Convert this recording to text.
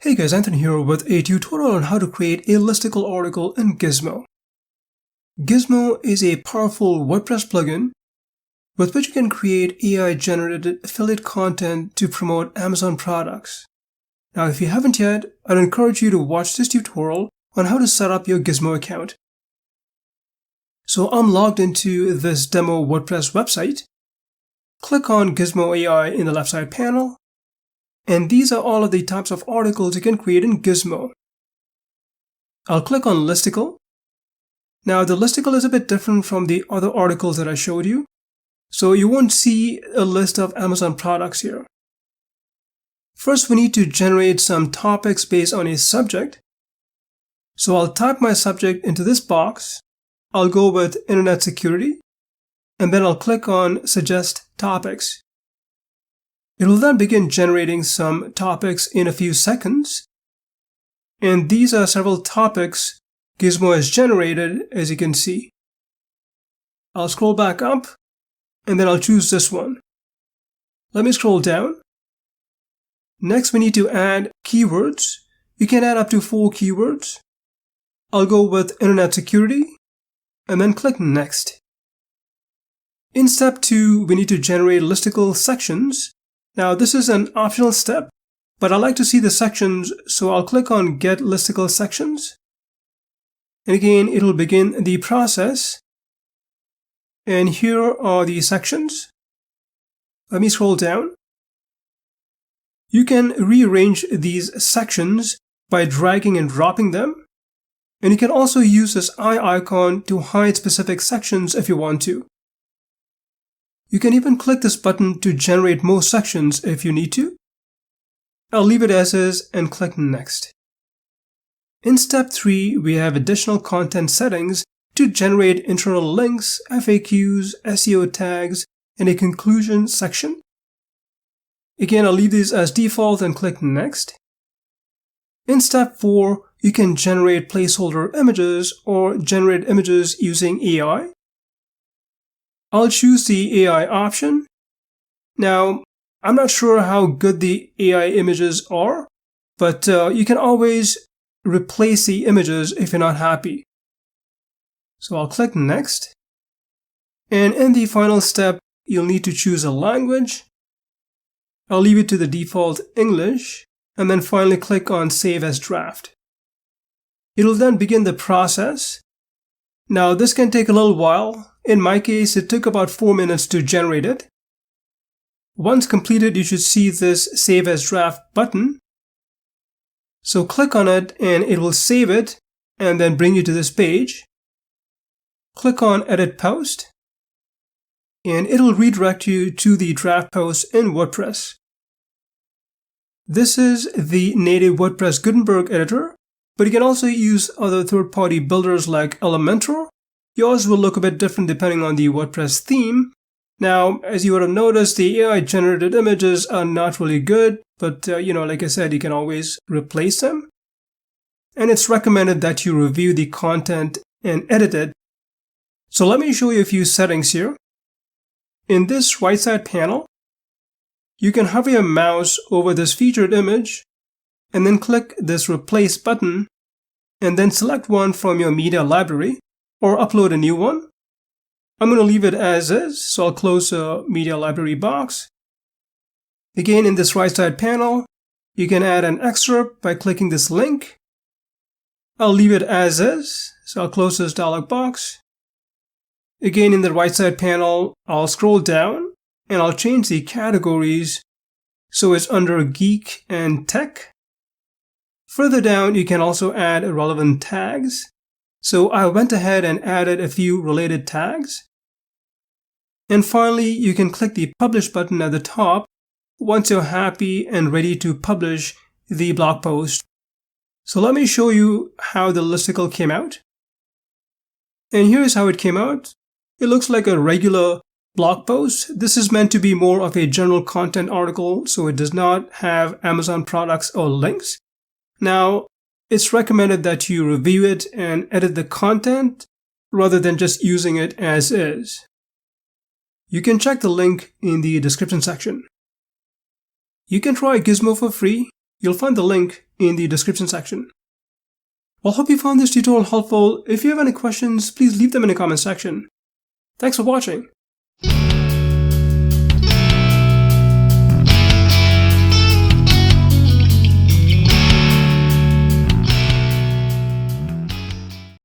Hey guys, Anthony here with a tutorial on how to create a listicle article in Gizzmo. Gizzmo is a powerful WordPress plugin with which you can create AI-generated affiliate content to promote Amazon products. Now, if you haven't yet, I'd encourage you to watch this tutorial on how to set up your Gizzmo account. So I'm logged into this demo WordPress website. Click on Gizzmo AI in the left side panel. And these are all of the types of articles you can create in Gizzmo. I'll click on Listicle. Now the Listicle is a bit different from the other articles that I showed you. So you won't see a list of Amazon products here. First, we need to generate some topics based on a subject. So I'll type my subject into this box. I'll go with Internet Security. And then I'll click on Suggest Topics. It will then begin generating some topics in a few seconds. And these are several topics Gizzmo has generated, as you can see. I'll scroll back up, and then I'll choose this one. Let me scroll down. Next, we need to add keywords. You can add up to 4 keywords. I'll go with Internet Security, and then click Next. In step 2, we need to generate listicle sections. Now this is an optional step, but I like to see the sections, so I'll click on Get Listicle Sections. And again, it will begin the process. And here are the sections. Let me scroll down. You can rearrange these sections by dragging and dropping them. And you can also use this eye icon to hide specific sections if you want to. You can even click this button to generate more sections if you need to. I'll leave it as is and click Next. In step 3, we have additional content settings to generate internal links, FAQs, SEO tags, and a conclusion section. Again, I'll leave these as default and click Next. In step 4, you can generate placeholder images or generate images using AI. I'll choose the AI option. Now, I'm not sure how good the AI images are, but you can always replace the images if you're not happy. So I'll click Next. And in the final step, you'll need to choose a language. I'll leave it to the default English, and then finally click on Save as Draft. It'll then begin the process. Now, this can take a little while. In my case, it took about 4 minutes to generate it. Once completed, you should see this Save as Draft button. So click on it and it will save it and then bring you to this page. Click on Edit Post and it will redirect you to the draft post in WordPress. This is the native WordPress Gutenberg editor, but you can also use other third-party builders like Elementor. Yours will look a bit different depending on the WordPress theme. Now, as you would have noticed, the AI-generated images are not really good, but like I said, you can always replace them. And it's recommended that you review the content and edit it. So let me show you a few settings here. In this right side panel, you can hover your mouse over this featured image and then click this Replace button and then select one from your media library, or upload a new one. I'm going to leave it as is, so I'll close the media library box. Again, in this right side panel, you can add an excerpt by clicking this link. I'll leave it as is, so I'll close this dialog box. Again, in the right side panel, I'll scroll down and I'll change the categories so it's under Geek and Tech. Further down, you can also add relevant tags. So I went ahead and added a few related tags. And finally, you can click the Publish button at the top once you're happy and ready to publish the blog post. So let me show you how the listicle came out. And here's how it came out. It looks like a regular blog post. This is meant to be more of a general content article, so it does not have Amazon products or links. Now, it's recommended that you review it and edit the content rather than just using it as is. You can check the link in the description section. You can try Gizzmo for free. You'll find the link in the description section. Well, hope you found this tutorial helpful. If you have any questions, please leave them in the comment section. Thanks for watching.